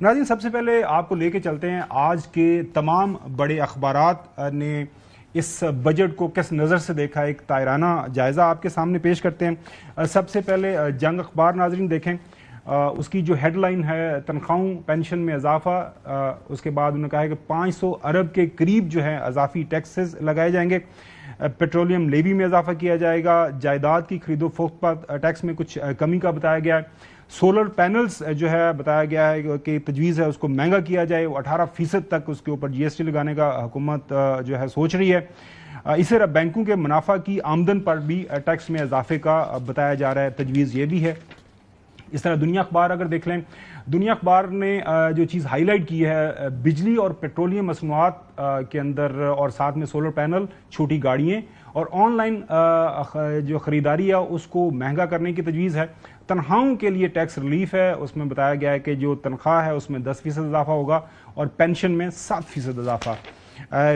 नाज़रीन, सबसे पहले आपको लेके चलते हैं आज के तमाम बड़े अखबारात ने इस बजट को किस नज़र से देखा, एक तायराना जायज़ा आपके सामने पेश करते हैं। सबसे पहले जंग अखबार नाज़रीन देखें, उसकी जो हेडलाइन है तनख्वाहों पेंशन में इजाफा, उसके बाद उन्होंने कहा है कि 500 अरब के करीब जो है इजाफी टैक्सेस लगाए जाएंगे, पेट्रोलियम लेवी में इजाफा किया जाएगा, जायदाद की खरीदो फरोख्त पर टैक्स में कुछ कमी का बताया गया है, सोलर पैनल्स जो है बताया गया है कि तजवीज़ है उसको महंगा किया जाए, वो 18% तक उसके ऊपर GST लगाने का हुकूमत जो है सोच रही है। इसी तरह बैंकों के मुनाफा की आमदन पर भी टैक्स में इजाफे का बताया जा रहा है, तजवीज़ ये भी है। इस तरह दुनिया अखबार अगर देख लें, दुनिया अखबार ने जो चीज़ हाईलाइट की है बिजली और पेट्रोलियम मसनूआत के अंदर और साथ में सोलर पैनल, छोटी गाड़ियाँ और ऑनलाइन जो ख़रीदारी है उसको महंगा करने की तजवीज़ है। तनख्वाहों के लिए टैक्स रिलीफ है, उसमें बताया गया है कि जो तनख्वाह है उसमें 10% इजाफा होगा और पेंशन में 7% इजाफा।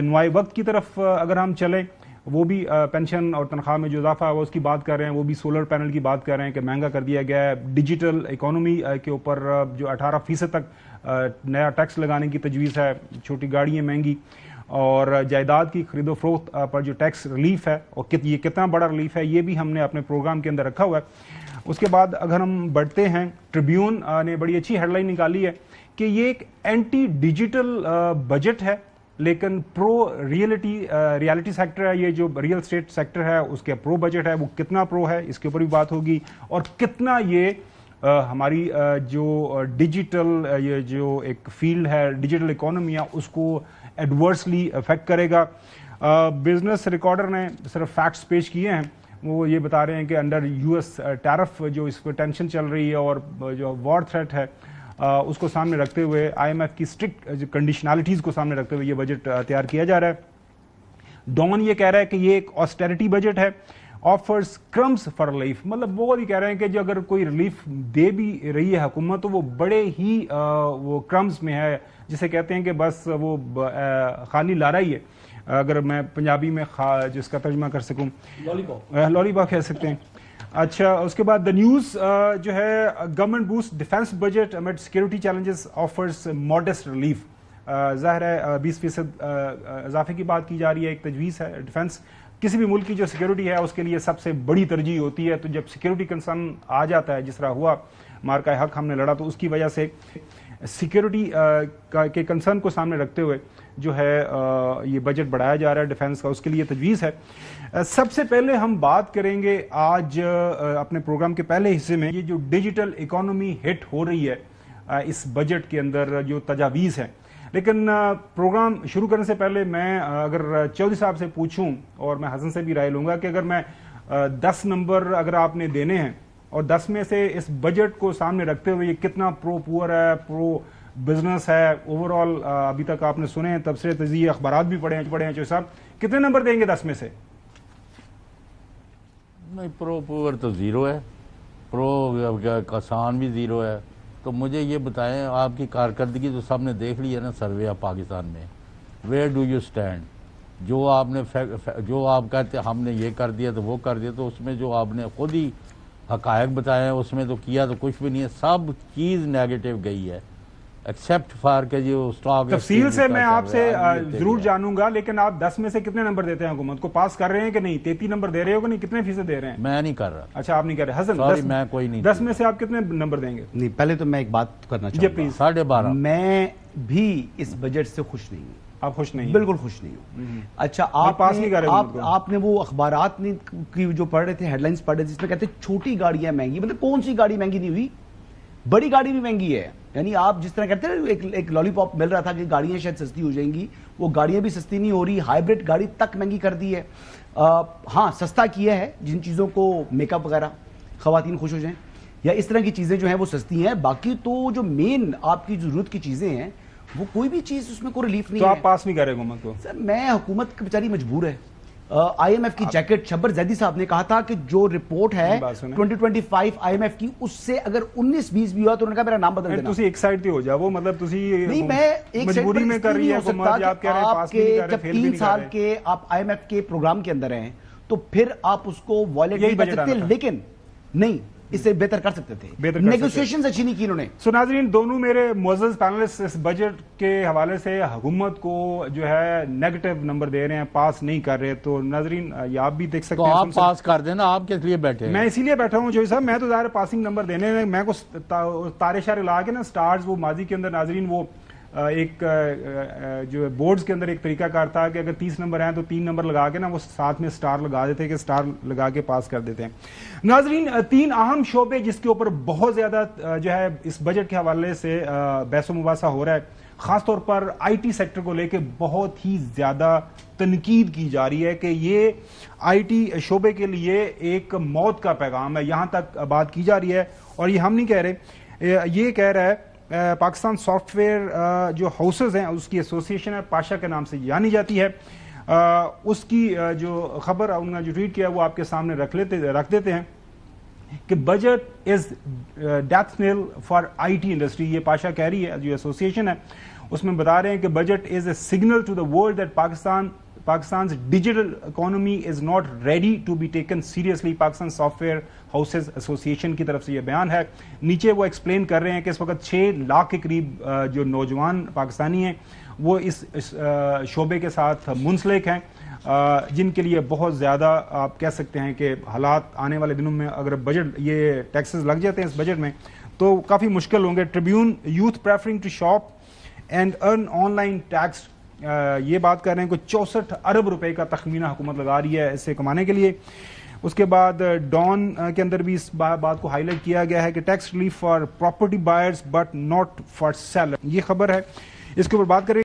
नुआई वक्त की तरफ अगर हम चलें, वो भी पेंशन और तनख्वाह में जो इजाफा है वो उसकी बात कर रहे हैं, वो भी सोलर पैनल की बात कर रहे हैं कि महंगा कर दिया गया है। डिजिटल इकोनॉमी के ऊपर जो 18% तक नया टैक्स लगाने की तजवीज़ है, छोटी गाड़ियाँ महंगी और जायदाद की खरीदो फरोख्त पर जो टैक्स रिलीफ है और ये कितना बड़ा रिलीफ है ये भी हमने अपने प्रोग्राम के अंदर रखा हुआ है। उसके बाद अगर हम बढ़ते हैं, ट्रिब्यून ने बड़ी अच्छी हेडलाइन निकाली है कि ये एक एंटी डिजिटल बजट है लेकिन प्रो रियलिटी सेक्टर है, ये जो रियल स्टेट सेक्टर है उसके प्रो बजट है। वो कितना प्रो है इसके ऊपर भी बात होगी और कितना ये हमारी जो डिजिटल ये जो एक फील्ड है डिजिटल इकोनॉमी है उसको एडवर्सली अफेक्ट करेगा। बिजनेस रिकॉर्डर ने सिर्फ फैक्ट्स पेश किए हैं, वो ये बता रहे हैं कि अंडर US टैरिफ जो इस पर टेंशन चल रही है और जो वॉर थ्रेट है उसको सामने रखते हुए IMF की स्ट्रिक्ट कंडीशनैलिटीज़ को सामने रखते हुए ये बजट तैयार किया जा रहा है। डॉन ये कह रहा है कि ये एक ऑस्टेरिटी बजट है, ऑफर्स क्रम्स फॉर रिलीफ, मतलब वो भी कह रहे हैं कि जो अगर कोई रिलीफ दे भी रही है हुकूमत तो वो बड़े ही वो क्रम्स में है, जिसे कहते हैं कि बस वो खाली लारा ही है, अगर मैं पंजाबी में जिसका तर्जुमा कर सकूं लॉलीपॉप कह सकते हैं। अच्छा, उसके बाद द न्यूज़ जो है government boost defence budget amid security challenges offers modest relief, ज़ाहिर है 20% इजाफे की बात की जा रही है, एक तजवीज़ है। डिफेंस किसी भी मुल्क की जो सिक्योरिटी है उसके लिए सबसे बड़ी तरजीह होती है, तो जब सिक्योरिटी कंसर्न आ जाता है जिस तरह हुआ मार्का हक हमने लड़ा तो उसकी वजह से सिक्योरिटी के कंसर्न को सामने रखते हुए जो है ये बजट बढ़ाया जा रहा है डिफेंस का, उसके लिए तजवीज़ है। सबसे पहले हम बात करेंगे आज अपने प्रोग्राम के पहले हिस्से में ये जो डिजिटल इकोनॉमी हिट हो रही है इस बजट के अंदर जो तजावीज़ है। लेकिन प्रोग्राम शुरू करने से पहले मैं अगर चौधरी साहब से पूछूं और मैं हसन से भी राय लूँगा कि अगर मैं 10 नंबर अगर आपने देने हैं और 10 में से इस बजट को सामने रखते हुए ये कितना प्रो पुअर है, प्रो बिजनेस है, ओवरऑल अभी तक आपने सुने हैं, तबसरे तजिए अखबारात भी पढ़े हैं चौधरी साहब, कितने नंबर देंगे 10 में से? नहीं, प्रो पुअर तो 0 है, प्रो किसान भी 0 है। तो मुझे ये बताएं, आपकी कारकर्दगी तो सबने देख ली है ना सर्वे ऑफ पाकिस्तान में, वेयर डू यू स्टैंड? जो आपने जो आप कहते हमने ये कर दिया तो वो कर दिया, तो उसमें जो आपने खुद ही हकायक बताए हैं उसमें तो किया तो कुछ भी नहीं है, सब चीज़ नेगेटिव गई है एक्सेप्ट फॉर के जो स्टॉक। तफसील से मैं आपसे जरूर जानूंगा, लेकिन आप 10 में से कितने नंबर देते हैं हुकूमत को? पास कर रहे हैं कि नहीं? 33 नंबर दे रहे हो कि नहीं? कितने फीसद दे रहे हैं? मैं नहीं कर रहा। अच्छा, आप नहीं कर रहे। हसन, सॉरी, मैं कोई नहीं। 10 में से आप कितने नंबर देंगे? नहीं, पहले तो मैं एक बात करना चाहूंगा, प्लीज। 12.5। मैं भी इस बजट से खुश नहीं हूँ। आप खुश नहीं? बिल्कुल खुश नहीं हूँ। अच्छा, आपने वो अखबारात की जो पढ़ रहे थे, हेडलाइंस पढ़ रहे थे, जिसमें कहते छोटी गाड़ियां महंगी, मतलब कौन सी गाड़ी महंगी नहीं हुई? बड़ी गाड़ी भी महंगी है। यानी आप जिस तरह कहते हैं एक लॉलीपॉप मिल रहा था कि गाड़ियां शायद सस्ती हो जाएंगी, वो गाड़ियां भी सस्ती नहीं हो रही, हाइब्रिड गाड़ी तक महंगी कर दी है। हाँ, सस्ता किया है जिन चीज़ों को मेकअप वगैरह खवातीन खुश हो जाएं या इस तरह की चीज़ें जो हैं वो सस्ती हैं, बाकी तो जो मेन आपकी जरूरत की चीज़ें हैं वो कोई भी चीज़ उसमें कोई रिलीफ नहीं है। तो आप पास नहीं कर रहे हुकूमत को? सर, मैं हुकूमत की बेचारी मजबूर है। IMF की जैकेट शब्बर जैदी साहब ने कहा था कि जो रिपोर्ट है 2025 IMF की, उससे अगर 19-20 भी हुआ तो उन्होंने कहा मेरा नाम बदल देना। तुसी एक साइड पे हो जाओ, मतलब तुसी नहीं, मैं एक मजबूरी में कर रही है हुकूमत, आप कह रहे हैं पास नहीं कर रहे, जब 3 साल के आप IMF के प्रोग्राम के अंदर हैं तो फिर आप उसको वॉयलेट नहीं कर सकते। लेकिन नहीं, اس سے بہتر کر سکتے تھے، نیگوسیشن اچھی نہیں کی انہوں نے. سو ناظرین، دونوں میرے معزز پینلسٹ اس بجٹ کے حوالے سے حکومت کو جو ہے نیگیٹو نمبر دے رہے ہیں، پاس نہیں کر رہے. تو ناظرین یہ آپ بھی دیکھ سکتے ہیں. تو آپ پاس کر دینا، آپ کس لیے بیٹھے ہیں؟ میں اسی لیے بیٹھا ہوں جوئی صاحب، میں تو ظاہر پاسنگ نمبر دینے میں، میں کو تارے شارے لا کے نا سٹارز، وہ ماضی کے اندر ناظرین وہ ایک جو بورڈز کے اندر ایک طریقہ کار تھا کہ اگر 30 نمبر ہیں تو 3 نمبر لگا کے نا وہ ساتھ میں سٹار لگا دیتے کہ سٹار لگا کے پاس کر دیتے ہیں. ناظرین 3 اہم شعبے جس کے اوپر بہت زیادہ جو ہے اس بجٹ کے حوالے سے بحث و مباحثہ ہو رہا ہے، خاص طور پر آئی ٹی سیکٹر کو لے کے بہت ہی زیادہ تنقید کی جا رہی ہے کہ یہ آئی ٹی شعبے کے لیے ایک موت کا پیغام ہے. یہاں تک بات کی جا رہی ہے، اور یہ ہم نہیں کہہ رہے، یہ کہہ رہا ہے پاکستان سافٹ ویئر جو ہاؤسز ہیں اس کی ایسوسیشن ہے، پاشا کے نام سے جانی جاتی ہے. اس کی جو خبر انہوں نے جو ٹویٹ کیا وہ آپ کے سامنے رکھ دیتے ہیں کہ budget is death knell for I T industry. یہ پاشا کہہ رہی ہے، جو ایسوسیشن ہے اس میں بتا رہے ہیں کہ budget is a signal to the world that پاکستان's digital economy is not ready to be taken seriously. Pakistan software houses association کی طرف سے یہ بیان ہے. نیچے وہ ایکسپلین کر رہے ہیں کہ اس وقت 6 لاکھ کے قریب جو نوجوان پاکستانی ہیں وہ اس شعبے کے ساتھ منسلک ہیں، جن کے لیے بہت زیادہ آپ کہہ سکتے ہیں کہ حالات آنے والے دنوں میں اگر بجٹ یہ ٹیکسز لگ جاتے ہیں اس بجٹ میں تو کافی مشکل ہوں گے. Tribune youth preferring to shop and earn online tax, یہ بات کر رہے ہیں کہ 64 ارب روپے کا تخمینہ حکومت لگا رہی ہے اسے کمانے کے لیے. اس کے بعد ڈان کے اندر بھی اس بات کو ہائی لائٹ کیا گیا ہے کہ tax relief for property buyers but not for seller. یہ خبر ہے، اس کے اوپر بات کریں.